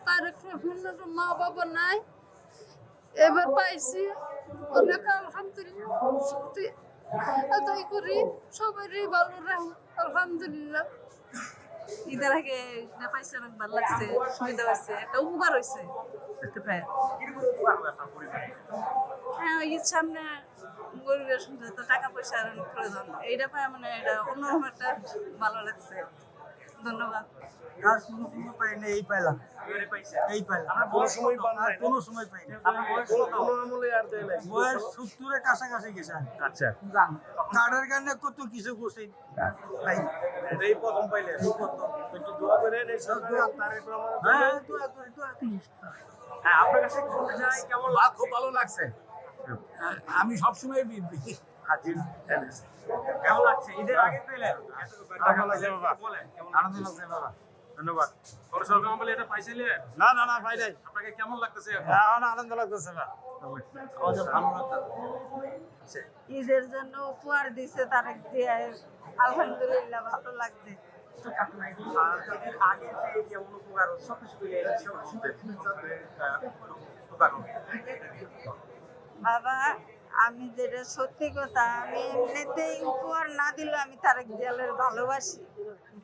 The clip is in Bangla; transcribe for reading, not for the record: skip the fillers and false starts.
তারেক রহমানের মা বাবা নাই, এবার পাইছি, অনেক আলহামদুলিল্লাহ। সত্যি আদায় করি সবারই ভালো রাখুন, আলহামদুলিল্লাহ। ঈদের আগে এটা পাইছে, অনেক ভালো লাগছে, সুবিধা হয়েছে, একটা উপকার হয়েছে। হ্যাঁ, ঈদ সামনে গরিবের সংসারে তো টাকা পয়সার অনেক প্রয়োজন, এইটা পায় মানে এটা অন্যরকম একটা ভালো লাগছে। ধন্যবাদ। আর কোনো সময় পাইনি, এই পাইলাম, এই পাইলাম। কোনো সময় পান নাই? কোনো সময় পাইনি। কোনো আমলে আর দেয় নাই? বয়স 70-এর কাছাকাছি গেছে। আচ্ছা, কার্ডের কারণে কত কিছু করছি পাইনি। এই প্রথম পাইলে একটু দোয়া করেন এই সরকার তারেক রহমানের জন্য। হ্যাঁ, দোয়া করি। হ্যাঁ, আপনার কাছে শুনতে চাই কেমন খুব ভালো লাগছে। আমি সবসময় বিএনপি। কেমন লাগছে? ঈদের আগে পেলেন? ভালো লাগছে বাবা। বলেন কেমন আনন্দ লাগছে বাবা। ধন্যবাদ। কোন সরকার আমলে এটা পাইছিলেন? না ভাই নাই। আপনাকে কেমন লাগতেছে এখন? এখন আনন্দ লাগতেছে না। আমাদের ভালো লাগতেছে। ঈদের জন্য উপহার দিছে তারেক দিয়ে, আলহামদুলিল্লাহ ভালো লাগছে। আর ঈদের আগে যে কেমন উপকার সবকিছু মিলে এটা উপকার হবে। বাবা, আমি যেটা সত্যি কথা, আমি এমনিতেই উপহার না দিলে আমি তারেক জিয়ালের ভালোবাসি।